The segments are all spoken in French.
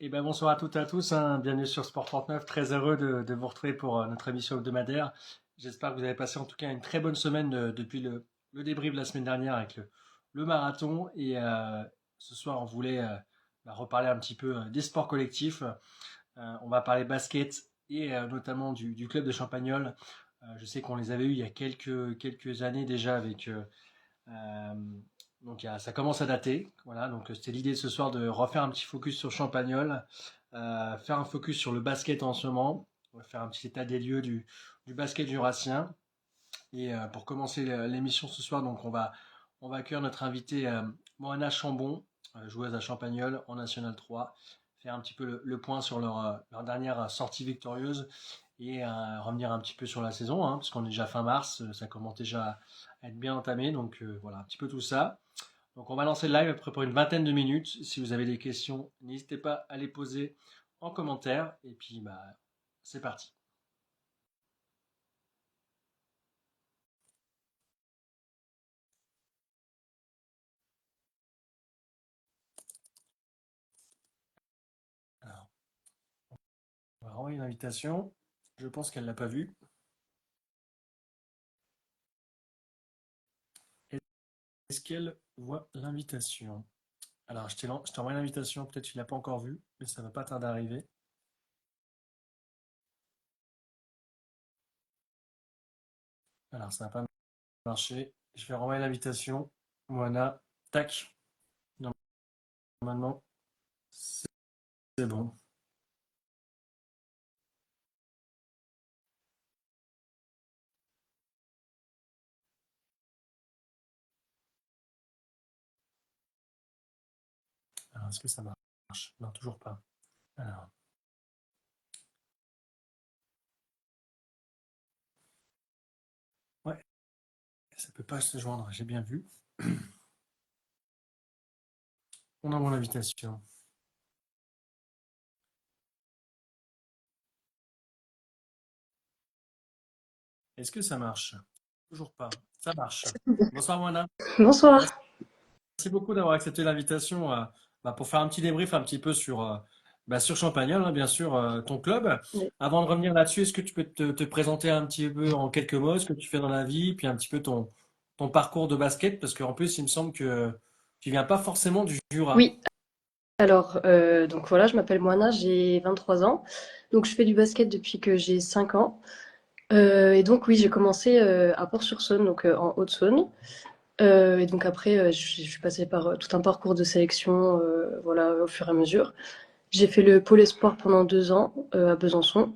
Et ben bonsoir à toutes et à tous, hein. Bienvenue sur Sport 39. Très heureux de vous retrouver pour notre émission hebdomadaire. J'espère que vous avez passé en tout cas une très bonne semaine depuis le débrief de la semaine dernière avec le marathon. Et ce soir, on voulait reparler un petit peu des sports collectifs. On va parler basket et notamment du club de Champagnole. Je sais qu'on les avait eus il y a quelques années déjà avec euh, donc ça commence à dater. Voilà, donc c'était l'idée de ce soir de refaire un petit focus sur Champagnole, faire un focus sur le basket en ce moment, on va faire un petit état des lieux du basket jurassien. Et pour commencer l'émission ce soir, donc on va accueillir notre invité Moana Chambon, joueuse à Champagnole en National 3, faire un petit peu le point sur leur dernière sortie victorieuse et revenir un petit peu sur la saison, hein, puisqu'on est déjà fin mars, ça commence déjà à être bien entamé, donc voilà, un petit peu tout ça. Donc on va lancer le live à peu près pour une vingtaine de minutes. Si vous avez des questions, n'hésitez pas à les poser en commentaire, et puis c'est parti. Alors, on va renvoyer une invitation. Je pense qu'elle ne l'a pas vue. Est-ce qu'elle voit l'invitation? Alors, je t'envoie une invitation, peut-être que tu ne l'as pas encore vue, mais ça ne va pas tarder à arriver. Alors, ça n'a pas marché. Je vais renvoyer l'invitation. Moana, tac. Normalement, c'est bon. Alors, est-ce que ça marche? Non, toujours pas. Alors, ouais, ça peut pas se joindre, j'ai bien vu. On envoie l'invitation. Est-ce que ça marche? Toujours pas. Ça marche. Bonsoir, Moana. Merci Bonsoir. beaucoup d'avoir accepté l'invitation pour faire un petit débrief un petit peu sur Champagnole, hein, bien sûr, ton club. Oui. Avant de revenir là-dessus, est-ce que tu peux te présenter un petit peu en quelques mots, ce que tu fais dans la vie, puis un petit peu ton parcours de basket, parce qu'en plus, il me semble que tu viens pas forcément du Jura. Oui, alors, donc voilà, je m'appelle Moana, j'ai 23 ans. Donc je fais du basket depuis que j'ai 5 ans. Et donc oui, j'ai commencé à Port-sur-Saône, donc en Haute-Saône. Et donc après, je suis passée par tout un parcours de sélection, voilà, au fur et à mesure. J'ai fait le pôle espoir pendant 2 ans à Besançon.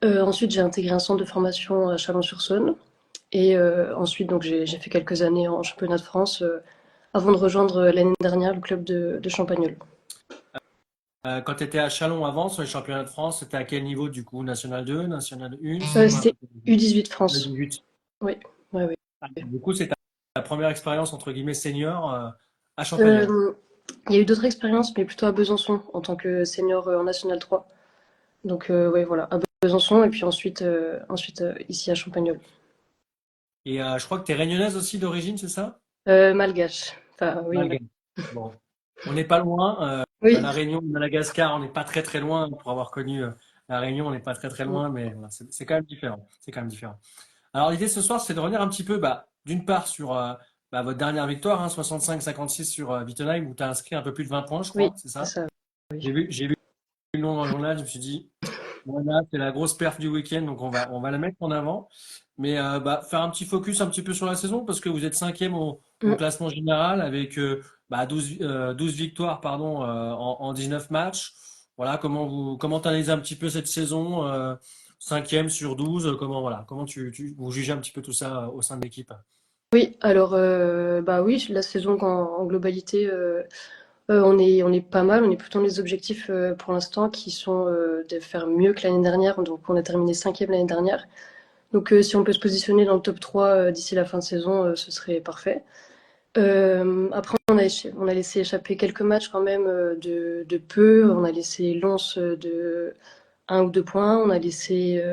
Ensuite, j'ai intégré un centre de formation à Chalon-sur-Saône. Et ensuite, donc j'ai fait quelques années en championnat de France avant de rejoindre l'année dernière le club de Champagnole. Quand tu étais à Chalon avant, sur les championnats de France, c'était à quel niveau du coup? National 2, National 1, c'était quoi un C'était peu ton U18 France. 18. Oui, oui, oui. Du coup, c'est ta première expérience entre guillemets senior à Champagnole. Euh, il y a eu d'autres expériences, mais plutôt à Besançon en tant que senior en National 3. Donc, oui, voilà, à Besançon et puis ensuite ici à Champagnole. Et je crois que tu es réunionnaise aussi d'origine, c'est ça? Malgache. Enfin, oui, Malgache. Bon, on n'est pas loin. oui. La Réunion, Madagascar, on n'est pas très très loin pour avoir connu la Réunion, on n'est pas très très loin, mais voilà, c'est quand même différent. C'est quand même différent. Alors l'idée ce soir, c'est de revenir un petit peu, d'une part sur votre dernière victoire, hein, 65-56 sur Wittenheim, où tu as inscrit un peu plus de 20 points, je Oui, crois, c'est c'est ça? ça. Oui. J'ai vu le nom dans le journal, je me suis dit, voilà, c'est la grosse perf du week-end, donc on va la mettre en avant. Mais faire un petit focus un petit peu sur la saison, parce que vous êtes cinquième au Mm. classement général avec 12 victoires pardon, en 19 matchs. Voilà, comment t'analyses un petit peu cette saison, cinquième sur 12, comment vous jugez un petit peu tout ça au sein de l'équipe? Oui, alors, bah oui, la saison en globalité, on est pas mal. On est plutôt dans les objectifs pour l'instant qui sont de faire mieux que l'année dernière. Donc, on a terminé cinquième l'année dernière. Donc, si on peut se positionner dans le top 3 d'ici la fin de saison, ce serait parfait. Après, on a laissé échapper quelques matchs quand même de peu. On a laissé Lens de 1 ou 2 points. On a laissé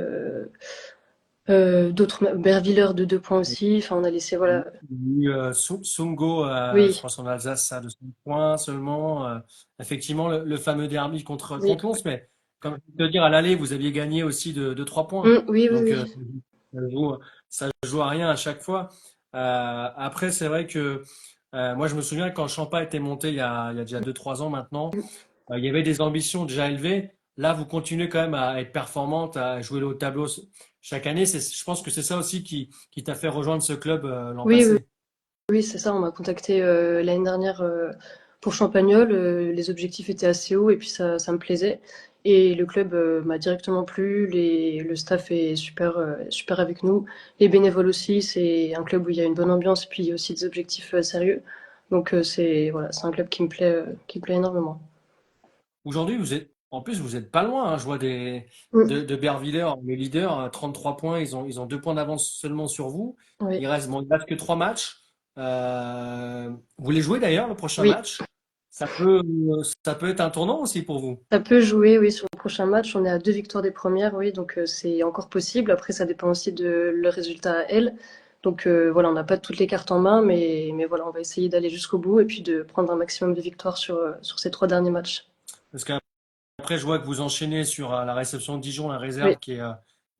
D'autres, Berviller de 2 points aussi. Enfin, on a laissé, Il voilà. y a eu Sungo, je Oui, pense en Alsace, ça, de 5 points seulement. Effectivement, le fameux derby oui. contre Lons, mais comme je peux te dire, à l'aller, vous aviez gagné aussi de 3 points. Oui, oui, Donc, oui. ça joue à rien à chaque fois. Après, c'est vrai que moi, je me souviens quand Champa était monté il y a déjà 2 3 ans maintenant, il y avait des ambitions déjà élevées. Là, vous continuez quand même à être performante, à jouer le haut de tableau chaque année. Je pense que c'est ça aussi qui t'a fait rejoindre ce club l'an Oui, oui, passé. oui, c'est ça. On m'a contacté l'année dernière pour Champagnole. Les objectifs étaient assez hauts et puis ça me plaisait. Et le club m'a directement plu. Le staff est super, super avec nous. Les bénévoles aussi. C'est un club où il y a une bonne ambiance et puis il y a aussi des objectifs sérieux. Donc c'est voilà, c'est un club qui me plaît énormément. Aujourd'hui, en plus, vous êtes pas loin, hein. Je vois Mm, de Berviller, le leader, 33 points. Ils ont 2 points d'avance seulement sur vous. oui, Il reste que 3 matchs. Vous les jouez d'ailleurs, le prochain oui. match. Ça peut être un tournant aussi pour vous. Ça peut jouer, oui, sur le prochain match. On est à 2 victoires des premières, oui, donc c'est encore possible. Après, ça dépend aussi de leur résultat à elles. Donc voilà, on n'a pas toutes les cartes en main, mais voilà, on va essayer d'aller jusqu'au bout et puis de prendre un maximum de victoires sur ces 3 derniers matchs. Parce qu'après, je vois que vous enchaînez sur la réception de Dijon, la Oui, réserve qui est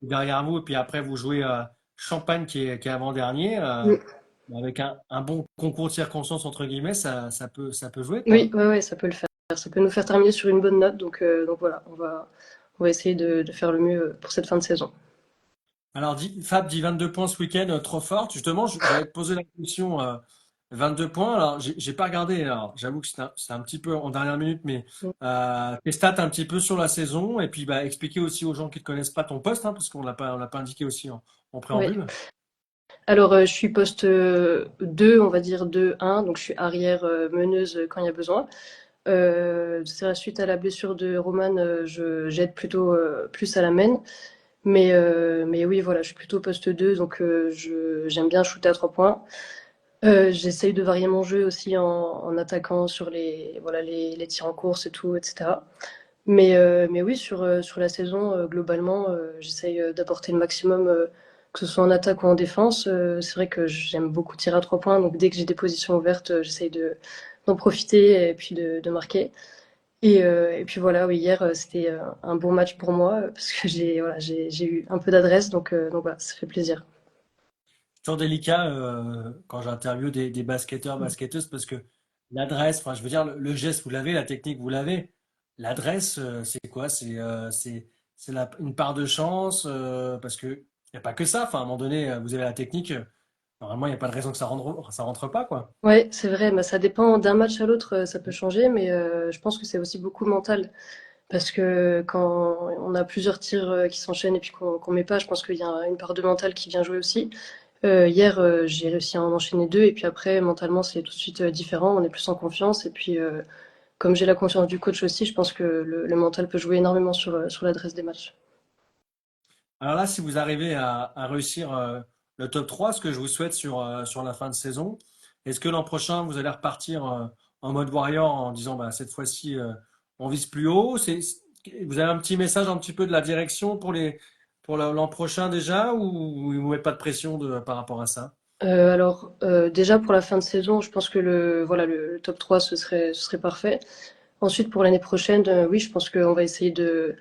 derrière vous. Et puis après, vous jouez Champagne qui est avant-dernier. mm, Avec un bon concours de circonstances, entre guillemets, ça peut jouer, oui, quoi. ouais, ouais, ça peut le faire. Ça peut nous faire terminer sur une bonne note. Donc voilà, on va essayer de faire le mieux pour cette fin de saison. Alors, Fab dit 22 points ce week-end, trop fort. Justement, j'allais te poser la question, 22 points. Alors, j'ai pas regardé. Alors, j'avoue que c'est un petit peu en dernière minute, mais Mm. tes stats un petit peu sur la saison. Et puis, bah, expliquer aussi aux gens qui ne connaissent pas ton poste, hein, parce qu'on l'a pas indiqué aussi en Ouais. préambule. Alors, je suis poste 2, on va dire 2-1, donc je suis arrière meneuse quand il y a besoin. C'est suite à la blessure de Roman, j'aide plutôt plus à la main. Mais oui, voilà, je suis plutôt poste 2, donc j'aime bien shooter à 3 points. J'essaye de varier mon jeu aussi en attaquant sur voilà, les tirs en course et tout, etc. Mais oui, sur la saison, globalement, j'essaye d'apporter le maximum, que ce soit en attaque ou en défense. C'est vrai que j'aime beaucoup tirer à 3 points, donc dès que j'ai des positions ouvertes, j'essaye d'en profiter et puis de marquer. Et puis voilà, oui, hier, c'était un bon match pour moi parce que voilà, j'ai eu un peu d'adresse, donc voilà, ça fait plaisir. Toujours délicat quand j'interviewe des basketteurs, basketteuses, parce que l'adresse, enfin, je veux dire, le geste, vous l'avez, la technique, vous l'avez. L'adresse, c'est quoi? C'est une part de chance, parce que il n'y a pas que ça. Enfin, à un moment donné, vous avez la technique. Normalement, il n'y a pas de raison que ça rentre pas, quoi. Ouais, c'est vrai, bah, ça dépend d'un match à l'autre, ça peut changer, mais je pense que c'est aussi beaucoup mental. Parce que quand on a plusieurs tirs qui s'enchaînent et puis qu'on met pas, je pense qu'il y a une part de mental qui vient jouer aussi. Hier, j'ai réussi à en enchaîner deux et puis après, mentalement, c'est tout de suite différent. On est plus en confiance et puis, comme j'ai la confiance du coach aussi, je pense que le mental peut jouer énormément sur l'adresse des matchs. Alors là, si vous arrivez à réussir le top 3, ce que je vous souhaite sur la fin de saison, est-ce que l'an prochain, vous allez repartir en mode warrior en disant bah, cette fois-ci, on vise plus haut? Vous avez un petit message un petit peu de la direction pour l'an prochain déjà ou vous ne mettez pas de pression par rapport à ça? Alors, déjà pour la fin de saison, je pense que voilà, le top 3 ce serait parfait. Ensuite, pour l'année prochaine, oui, je pense qu'on va essayer de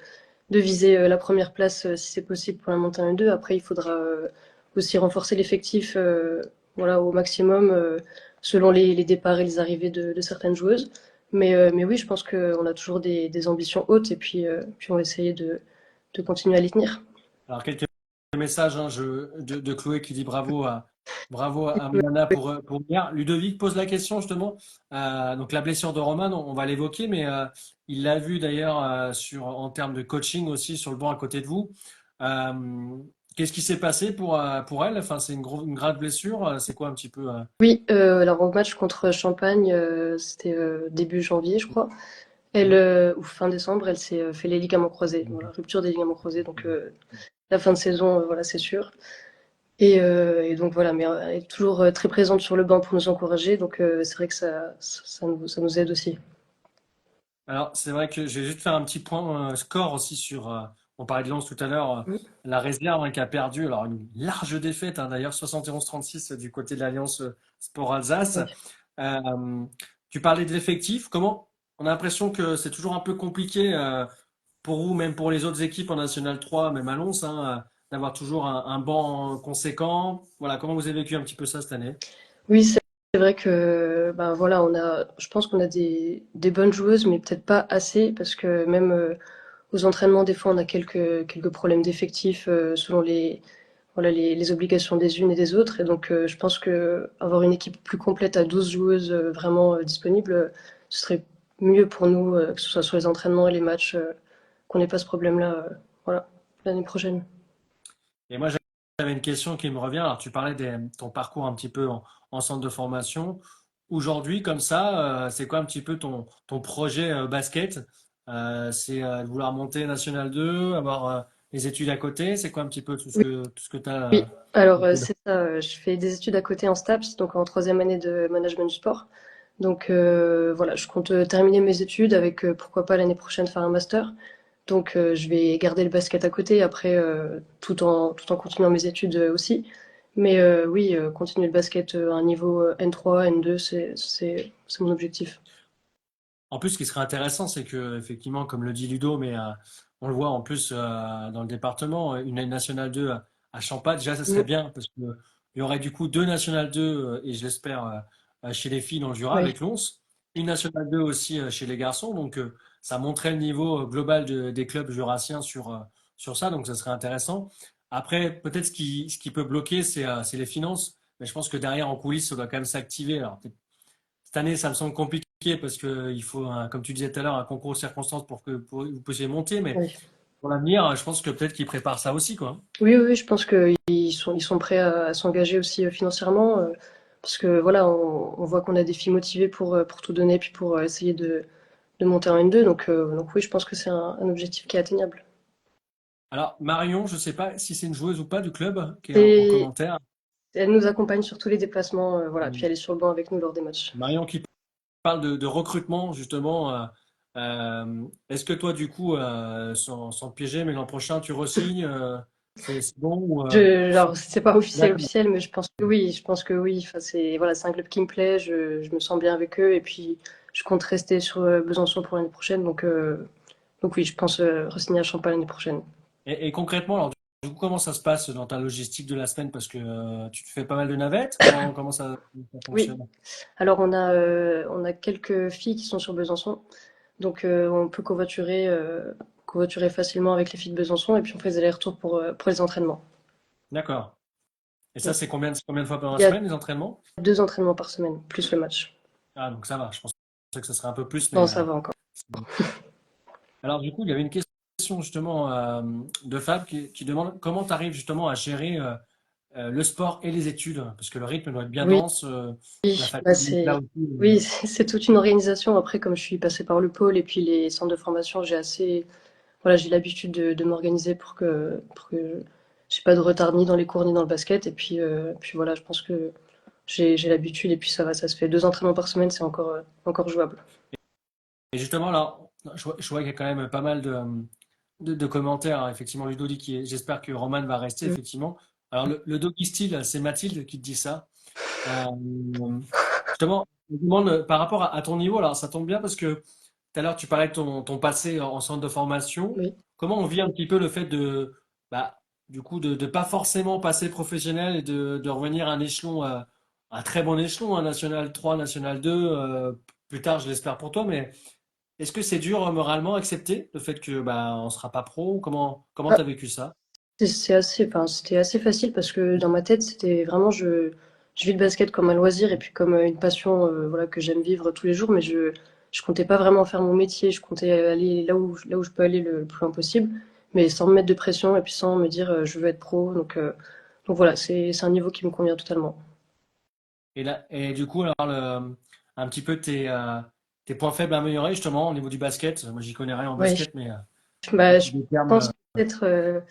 viser la première place si c'est possible pour la montée 1-2. Après, il faudra aussi renforcer l'effectif voilà, au maximum selon les départs et les arrivées de certaines joueuses. Mais oui, je pense qu'on a toujours des ambitions hautes et puis on va essayer de continuer à les tenir. Alors, quelques messages hein, de Chloé qui dit bravo à Moana pour hier. Ludovic pose la question justement. Donc, la blessure de Roman, on va l'évoquer, mais il l'a vu d'ailleurs en termes de coaching aussi sur le banc à côté de vous. Euh, Qu'est-ce qui s'est passé pour elle? Enfin, c'est une grave blessure. C'est quoi un petit peu Oui, alors au match contre Champagne, c'était début janvier, je crois. Ou fin décembre, elle s'est fait les ligaments croisés, voilà, rupture des ligaments croisés. Donc la fin de saison, voilà, c'est sûr. Et donc voilà, mais elle est toujours très présente sur le banc pour nous encourager, donc c'est vrai que ça nous aide aussi. Alors, c'est vrai que je vais juste faire un petit point score aussi On parlait de Lens tout à l'heure, Mm. la réserve qui a perdu, alors une large défaite d'ailleurs 71-36 du côté de l'Alliance Sport Alsace. Oui. Euh, Tu parlais de l'effectif, comment? On a l'impression que c'est toujours un peu compliqué pour vous, même pour les autres équipes en National 3, même à Lens, hein, d'avoir toujours un banc conséquent. Voilà, comment vous avez vécu un petit peu ça cette année? Oui, c'est vrai que ben voilà, je pense qu'on a des bonnes joueuses, mais peut-être pas assez, parce que même aux entraînements, des fois, on a quelques problèmes d'effectifs selon voilà, les obligations des unes et des autres. Et donc, je pense que avoir une équipe plus complète à 12 joueuses vraiment disponibles, ce serait mieux pour nous, que ce soit sur les entraînements et les matchs, qu'on n'ait pas ce problème-là, voilà, l'année prochaine. Et moi, j'avais une question qui me revient. Alors, tu parlais de ton parcours un petit peu en centre de formation. Aujourd'hui, comme ça, c'est quoi un petit peu ton projet basket? C'est de vouloir monter National 2, avoir les études à côté. C'est quoi un petit peu Oui, tout ce que tu as oui. Alors, c'est ça, je fais des études à côté en STAPS, donc en troisième année de management du sport. Donc, voilà, je compte terminer mes études avec, pourquoi pas l'année prochaine faire un master. Donc, je vais garder le basket à côté après, tout en continuant mes études aussi. Mais oui, continuer le basket à un niveau N3, N2, c'est mon objectif. En plus, ce qui serait intéressant, c'est que, effectivement, comme le dit Ludo, mais on le voit en plus dans le département, une National 2 à Champagne, déjà, ça serait Mm, bien, parce qu'il y aurait du coup deux National 2, et je l'espère, chez les filles dans le Jura oui, avec Lons, une National 2 aussi chez les garçons, donc ça montrait le niveau global des clubs jurassiens sur ça, donc ça serait intéressant. Après, peut-être ce qui peut bloquer, c'est les finances, mais je pense que derrière, en coulisses, ça doit quand même s'activer. Alors, cette année, ça me semble compliqué parce qu'il faut, comme tu disais tout à l'heure, un concours de circonstances pour que vous puissiez monter. Mais oui. pour l'avenir, je pense que peut-être qu'ils préparent ça aussi, quoi. Oui, oui, oui, je pense qu'ils sont prêts à s'engager aussi financièrement, parce que voilà, on voit qu'on a des filles motivées pour tout donner, puis pour essayer de monter en N2. Donc oui, je pense que c'est un objectif qui est atteignable. Alors, Marion, je ne sais pas si c'est une joueuse ou pas du club qui est en Et commentaire. elle nous accompagne sur tous les déplacements, voilà, puis elle est sur le banc avec nous lors des matchs. Marion qui parle de recrutement, justement. Est-ce que toi, du coup, sans te piéger, mais l'an prochain, tu re-signes c'est bon ou, Alors, c'est pas officiel, D'accord. officiel, mais je pense que oui, je pense que oui. Enfin, c'est un club qui me plaît, je me sens bien avec eux, et puis je compte rester sur Besançon pour l'année prochaine, donc oui, je pense re-signer à Champagne l'année prochaine. Et concrètement, alors, du coup, comment ça se passe dans ta logistique de la semaine? Parce que tu te fais pas mal de navettes. Comment ça Oui, fonctionne? alors on a quelques filles qui sont sur Besançon, donc on peut covoiturer facilement avec les filles de Besançon, et puis on fait des allers-retours pour les entraînements. D'accord. Et ça, Donc, c'est combien de fois par il y a semaine, les entraînements? 2 entraînements par semaine, plus le match. Ah, donc ça va. Je pensais que ça serait un peu plus, Non, mais ça va encore. alors du coup, il y avait une question justement de Fab qui demande comment tu arrives justement à gérer le sport et les études, parce que le rythme doit être bien Oui, dense, la bah fatigue est là c'est aussi. oui, c'est toute une organisation. Après, comme je suis passée par le pôle et puis les centres de formation, voilà, j'ai l'habitude de m'organiser pour que j'ai pas de retard ni dans les cours ni dans le basket. Et puis voilà, je pense que j'ai l'habitude et puis ça va, ça se fait 2 entraînements par semaine, c'est encore jouable. Et justement, là, je vois qu'il y a quand même pas mal de commentaires, hein. Effectivement, Ludo dit j'espère que Roman va rester, Mm. effectivement. Alors, le doggy style, c'est Mathilde qui te dit ça. Euh, Justement, je me demande par rapport à ton niveau, alors ça tombe bien parce que tout à l'heure tu parlais de ton passé en centre de formation. Oui. Comment on vit un petit peu le fait bah, du coup, de pas forcément passer professionnel et de revenir à un échelon, un très bon échelon, un National 3, National 2, plus tard, je l'espère pour toi, mais est-ce que c'est dur moralement à accepter le fait que bah, on sera pas pro? Comment Ah, t'as vécu ça? enfin, c'était assez facile parce que dans ma tête, c'était vraiment je vis le basket comme un loisir et puis comme une passion, voilà, que j'aime vivre tous les jours, mais je comptais pas vraiment faire mon métier. Je comptais aller là où je peux aller le plus loin possible, mais sans me mettre de pression et puis sans me dire je veux être pro. Donc voilà, c'est un niveau qui me convient totalement. Et du coup, alors, un petit peu tes points faibles à améliorer, justement, au niveau du basket. Moi, j'y connais rien en Ouais, basket, mais bah, je des termes. pense peut-être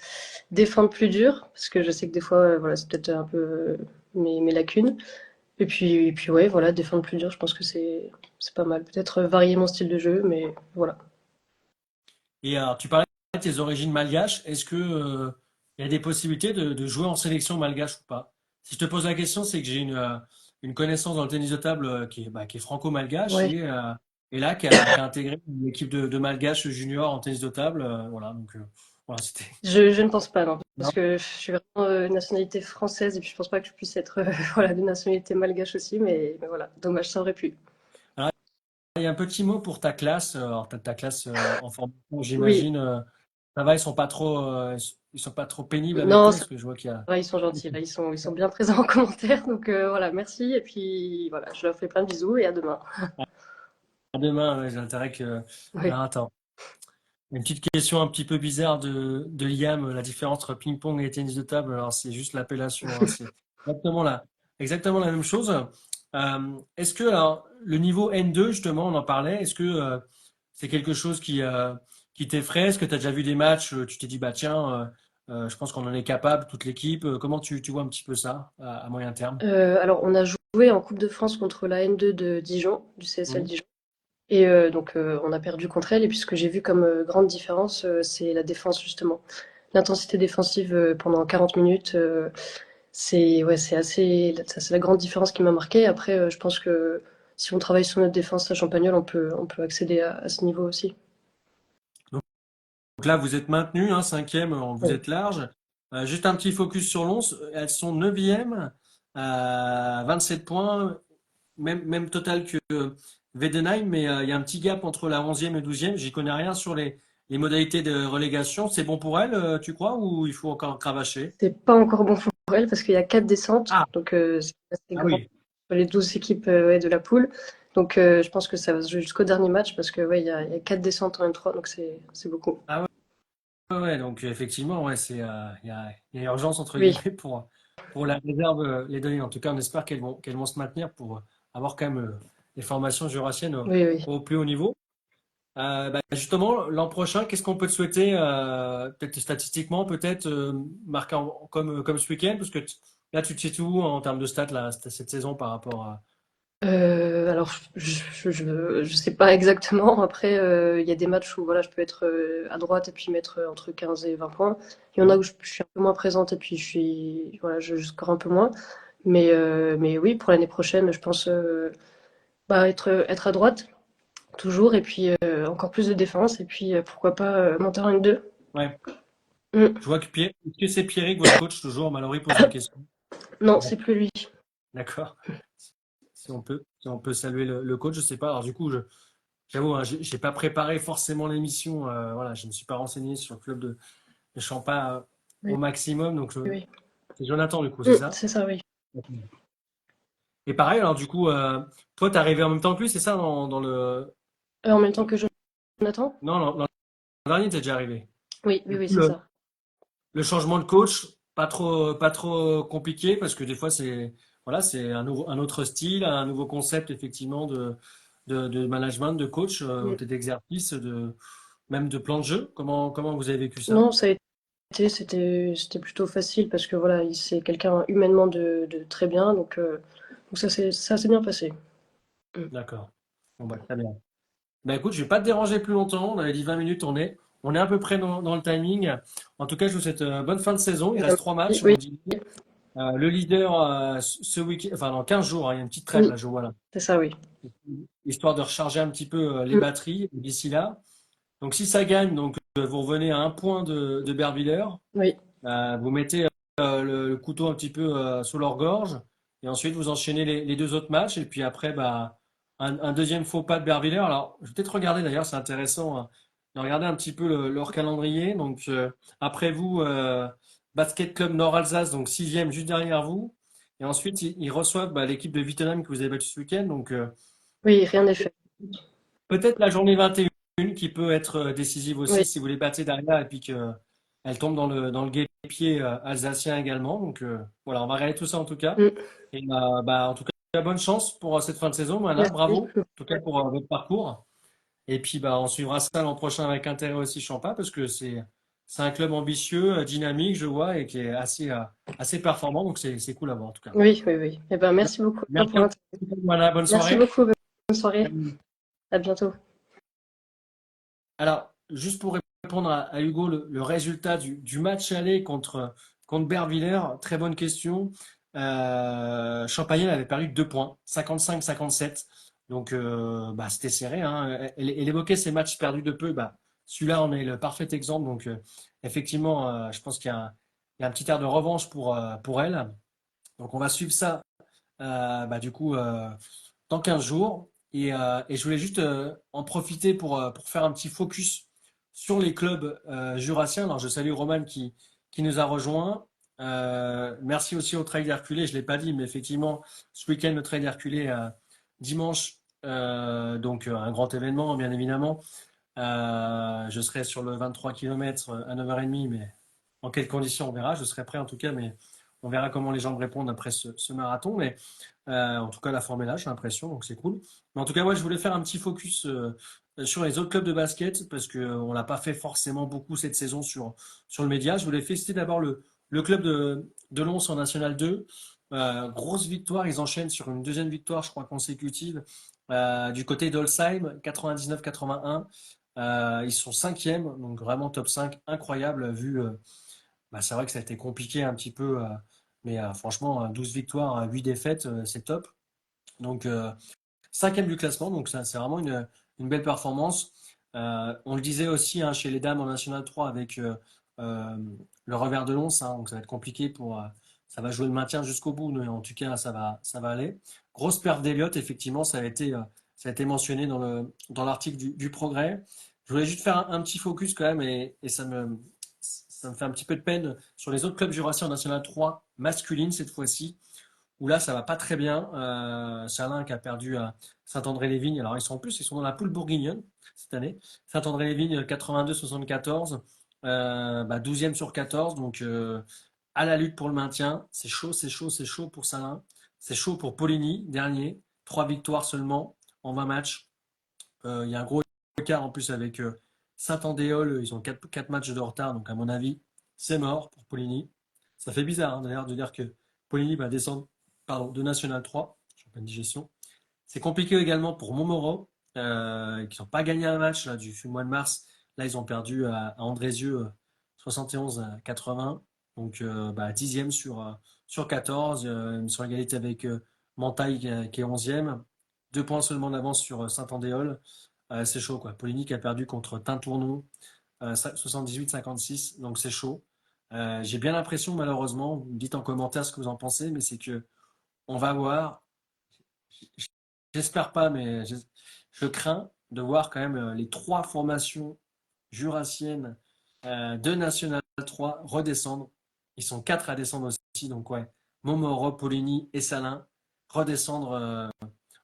défendre plus dur parce que je sais que des fois, voilà, c'est peut-être un peu mes lacunes. Et puis ouais, voilà, défendre plus dur, je pense que c'est pas mal. Peut-être varier mon style de jeu, mais voilà. Et alors, tu parlais tes origines malgaches, est-ce que il y a des possibilités de jouer en sélection malgache ou pas? Si je te pose la question, c'est que j'ai une connaissance dans le tennis de table qui est franco-malgache Ouais. et là qui a intégré une équipe de malgaches juniors en tennis de table. Voilà, donc voilà, c'était. Je ne pense pas, non. Parce Non. que je suis vraiment nationalité française et puis je pense pas que je puisse être voilà, de nationalité malgache aussi, mais voilà, dommage, ça aurait pu. Alors, il y a un petit mot pour ta classe. Alors, ta classe en formation, Oui, j'imagine. Ça va, ils sont pas trop pénibles avec non, toi, ça parce que je vois qu'il y a. va, ils sont gentils, là, ils sont bien présents en commentaire, donc voilà, merci. Et puis voilà, je leur fais plein de bisous et à demain. À demain, ouais, j'ai intérêt que. Oui. Alors, attends. Une petite question un petit peu bizarre de Liam, la différence entre ping-pong et tennis de table. Alors, c'est juste l'appellation, hein, c'est exactement la même chose. Est-ce que alors, le niveau N2, justement, on en parlait, est-ce que c'est quelque chose qui t'effraie? Est-ce que tu as déjà vu des matchs, tu t'es dit, bah tiens, je pense qu'on en est capable, toute l'équipe. Comment tu vois un petit peu ça à moyen terme? Alors, on a joué en Coupe de France contre la N2 de Dijon, du CSL Mhm. Dijon. Et donc, on a perdu contre elle. Et puis, ce que j'ai vu comme grande différence, c'est la défense, justement. L'intensité défensive pendant 40 minutes, c'est ouais, c'est la grande différence qui m'a marqué. Après, je pense que si on travaille sur notre défense à Champagnole, on peut accéder à ce niveau aussi. Donc là, vous êtes maintenu, hein, cinquième, vous Oui. êtes large. Juste un petit focus sur Lons. Elles sont neuvième, 27 points, même total que Wedenheim, mais il y a un petit gap entre la 11e et 12e. J'y connais rien sur les modalités de relégation. C'est bon pour elles, tu crois, ou il faut encore cravacher? C'est pas encore bon pour elle parce qu'il y a 4 descentes, Ah, donc c'est assez ah grand oui. sur les 12 équipes ouais, de la poule. Donc je pense que ça va se jouer jusqu'au dernier match parce que ouais, il y a 4 descentes en M3, donc c'est beaucoup. Ah ouais, ouais, ouais. Donc effectivement, ouais, il y a urgence entre Oui, guillemets pour la réserve, les données. En tout cas, on espère qu'elles vont se maintenir pour avoir quand même les formations jurassiennes oui, oui. au plus haut niveau. Bah, justement, l'an prochain, qu'est-ce qu'on peut te souhaiter, peut-être statistiquement, peut-être marqué comme ce week-end, parce que là, tu te situes où en termes de stats là, cette saison par rapport à. Alors, je sais pas exactement. Après, il y a des matchs où voilà, je peux être à droite et puis mettre entre 15 et 20 points. Il y en a où je suis un peu moins présente et puis voilà, je score un peu moins. Mais oui, pour l'année prochaine, je pense bah, être à droite toujours et puis encore plus de défense et puis pourquoi pas monter en N2. Ouais, Mm. je vois que Pierre, est-ce que c'est Pierrick, votre coach, toujours, Mallory pose la question. Non, Ouais, c'est plus lui. d'accord. Si on peut saluer le coach, je sais pas. Alors du coup, j'avoue, hein, j'ai pas préparé forcément l'émission. Voilà, je ne me suis pas renseigné sur le club de Champa Oui, au maximum. Donc oui. c'est Jonathan du coup, c'est Mm, ça? c'est ça, oui. Et pareil, alors du coup, toi, t'es arrivé en même temps que lui, c'est ça, dans le. En même temps que Jonathan? Non, l'an dernier, t'es déjà arrivé. Oui, oui, Du oui, coup, c'est le, ça. le changement de coach, pas trop compliqué, parce que des fois, voilà, c'est un autre style, un nouveau concept, effectivement, de management, de coach, Mm. peut-être d'exercice, même de plan de jeu. Comment vous avez vécu ça? Non, ça a c'était plutôt facile parce que voilà, c'est quelqu'un humainement de très bien, donc ça s'est bien passé. Mm. D'accord. Bon, bah, très bien. Bah écoute, je vais pas te déranger plus longtemps. On avait dit 20 minutes, on est à peu près dans le timing. En tout cas, je vous souhaite bonne fin de saison. Il Eh reste ben, 3 matchs, on oui, dit. Le leader, ce week-end, enfin dans 15 jours, hein, il y a une petite trêve oui, là, je vois là. c'est ça, oui. Histoire de recharger un petit peu les Mm. batteries d'ici là. Donc si ça gagne, donc vous revenez à un point de Berviller. Oui, Vous mettez le couteau un petit peu sous leur gorge. Et ensuite, vous enchaînez les deux autres matchs. Et puis après, bah, un deuxième faux pas de Berviller. Alors, je vais peut-être regarder d'ailleurs, c'est intéressant hein, de regarder un petit peu leur calendrier. Donc, après vous, Basket Club Nord-Alsace, donc sixième, juste derrière vous. Et ensuite, ils reçoivent bah, l'équipe de Wittenheim que vous avez battu ce week-end. Donc, oui, rien n'est fait. peut-être la journée 21 qui peut être décisive aussi Oui, si vous les battez derrière et puis qu'elle tombe dans le guêpier alsacien également. Donc voilà, on va regarder tout ça en tout cas. mm. Et bah, en tout cas, bonne chance pour cette fin de saison. Voilà, Merci. bravo en tout cas pour votre parcours. Et puis bah, on suivra ça l'an prochain avec intérêt aussi Champa parce que c'est un club ambitieux, dynamique, je vois, et qui est assez performant. Donc c'est cool à voir en tout cas. Oui, oui, oui. Eh ben, merci beaucoup Merci, pour l'interview. voilà, bonne Merci soirée. beaucoup, bonne soirée. À bientôt. Alors, juste pour répondre à Hugo le résultat du match aller contre Bervillers. Très bonne question. Champagnat avait perdu 2 points, 55-57. Donc, bah, c'était serré, hein. Elle évoquait ces matchs perdus de peu. Bah, celui-là en est le parfait exemple. Donc, effectivement, je pense qu'il y a un petit air de revanche pour elle. Donc, on va suivre ça bah, du coup dans 15 jours. Et je voulais juste en profiter pour faire un petit focus sur les clubs jurassiens. Alors, je salue Roman qui nous a rejoint. Merci aussi au Trail d'Herculé. Je ne l'ai pas dit, mais effectivement, ce week-end, le Trail d'Herculé, dimanche, donc un grand événement, bien évidemment. Je serai sur le 23 km à 9h30, mais en quelles conditions, on verra. Je serai prêt en tout cas, mais on verra comment les gens me répondent après ce marathon. Mais en tout cas, la forme est là, j'ai l'impression, donc c'est cool. Mais en tout cas, moi, je voulais faire un petit focus sur les autres clubs de basket parce qu'on l'a pas fait forcément beaucoup cette saison sur le média. Je voulais féliciter d'abord le club de Lons en National 2. Grosse victoire, ils enchaînent sur une deuxième victoire, je crois, consécutive du côté d'Olsheim, 99-81. Ils sont cinquième, donc vraiment top 5, incroyable vu. Bah, c'est vrai que ça a été compliqué un petit peu, mais franchement, 12 victoires, 8 défaites, c'est top. Donc, cinquième du classement, donc ça, c'est vraiment une belle performance. On le disait aussi hein, chez les dames en National 3 avec euh, le revers de Lons, hein, donc ça va être compliqué ça va jouer le maintien jusqu'au bout, mais en tout cas, ça va aller. Grosse perte d'Eliott, effectivement, ça a été mentionné dans l'article du Progrès. Je voulais juste faire un petit focus quand même, et ça me fait un petit peu de peine sur les autres clubs jurassiens en National 3 masculines cette fois-ci où là ça va pas très bien. Salins qui a perdu à Saint-André-les-Vignes. Alors ils sont dans la poule bourguignonne cette année. Saint-André-les-Vignes 82-74, bah, 12e sur 14. Donc à la lutte pour le maintien. C'est chaud, c'est chaud, c'est chaud pour Salins. C'est chaud pour Poligny, dernier. 3 victoires seulement en 20 matchs. Il y a un gros écart en plus avec Saint-Andéol. Ils ont 4 matchs de retard. Donc à mon avis, c'est mort pour Poligny. Ça fait bizarre hein, d'ailleurs de dire que Poligny va descendre pardon, de National 3. Je suis en pleine digestion. C'est compliqué également pour Montmoreau, qui n'ont pas gagné un match là, du mois de mars. Là, ils ont perdu à Andrézieux 71-80. Donc, bah, 10e sur 14. Ils sont à égalité avec Mantaille qui est 11e. 2 points seulement d'avance sur Saint-Andéol. C'est chaud, quoi. Poligny qui a perdu contre Tintournon 78-56. Donc, c'est chaud. J'ai bien l'impression, malheureusement, vous me dites en commentaire ce que vous en pensez, mais c'est que on va voir. J'espère pas, mais je crains de voir quand même les 3 formations jurassiennes de National 3 redescendre. Ils sont 4 à descendre aussi, donc ouais. Montmoreau, Poligny et Salins redescendre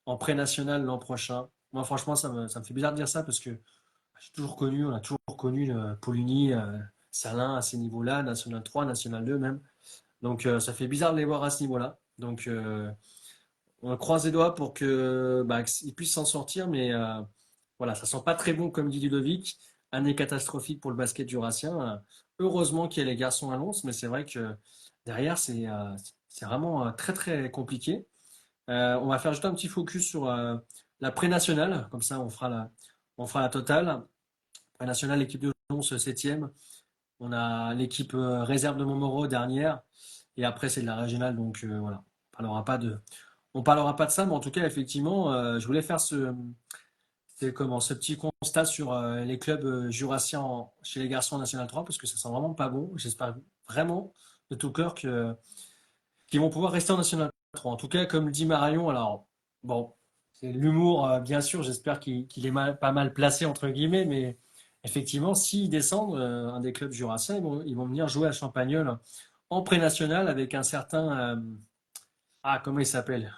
en pré-national l'an prochain. Moi, franchement, ça me fait bizarre de dire ça parce que on a toujours connu le Poligny, Salins à ces niveaux-là, National 3, National 2 même. Donc, ça fait bizarre de les voir à ce niveau-là. Donc, on croise les doigts pour que bah, qu'ils puissent s'en sortir, mais voilà, ça sent pas très bon comme dit Ludovic. Année catastrophique pour le basket jurassien. Heureusement qu'il y a les garçons à Lons, mais c'est vrai que derrière c'est vraiment très très compliqué. On va faire juste un petit focus sur la pré-nationale, comme ça on fera la totale. Pré-nationale, l'équipe de Lons 7e. On a l'équipe réserve de Montmoreau dernière, et après c'est de la régionale, donc voilà. On parlera pas de ça, mais en tout cas, effectivement, je voulais faire ce petit constat sur les clubs jurassiens chez les garçons en National 3 parce que ça sent vraiment pas bon. J'espère vraiment de tout cœur qu'ils vont pouvoir rester en National 3. En tout cas, comme dit Marion, alors, bon, c'est l'humour, bien sûr, j'espère qu'il est pas mal placé, entre guillemets, mais effectivement, s'ils descendent, un des clubs jurassiens, ils vont venir jouer à Champagnole en pré-national avec un certain. Comment il s'appelle?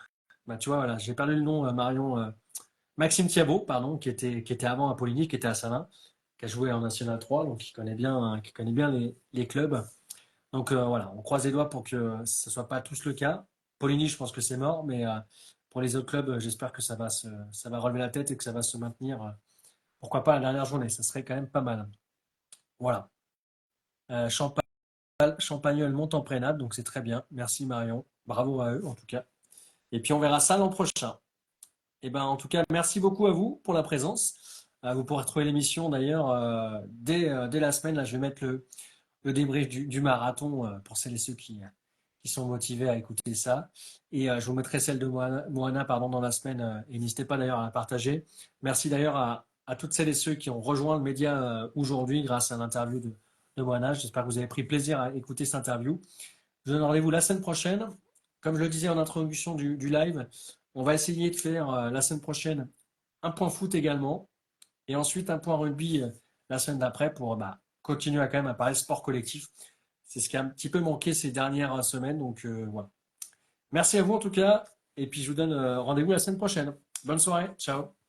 Bah, tu vois, voilà, j'ai perdu le nom, Marion. Maxime Thiabaut, pardon, qui était avant à Poligny, qui était à Salins, qui a joué en National 3, donc qui connaît bien les clubs. Donc voilà, on croise les doigts pour que ce ne soit pas tous le cas. Poligny, je pense que c'est mort, mais pour les autres clubs, j'espère que ça va relever la tête et que ça va se maintenir. Pourquoi pas la dernière journée, ça serait quand même pas mal. Voilà. Champagnol monte en prénat, donc c'est très bien. Merci Marion. Bravo à eux en tout cas. Et puis on verra ça l'an prochain. Et ben, en tout cas, merci beaucoup à vous pour la présence. Vous pourrez retrouver l'émission d'ailleurs dès la semaine. Là, je vais mettre le débrief du marathon pour celles et ceux qui sont motivés à écouter ça. Et je vous mettrai celle de Moana, pardon, dans la semaine. Et n'hésitez pas d'ailleurs à la partager. Merci d'ailleurs à toutes celles et ceux qui ont rejoint le média aujourd'hui grâce à l'interview de Moana. J'espère que vous avez pris plaisir à écouter cette interview. Je vous donne rendez-vous la semaine prochaine. Comme je le disais en introduction du live, on va essayer de faire la semaine prochaine un point foot également. Et ensuite un point rugby la semaine d'après pour continuer à quand même à parler sport collectif. C'est ce qui a un petit peu manqué ces dernières semaines. Donc voilà. Merci à vous en tout cas. Et puis je vous donne rendez-vous la semaine prochaine. Bonne soirée. Ciao.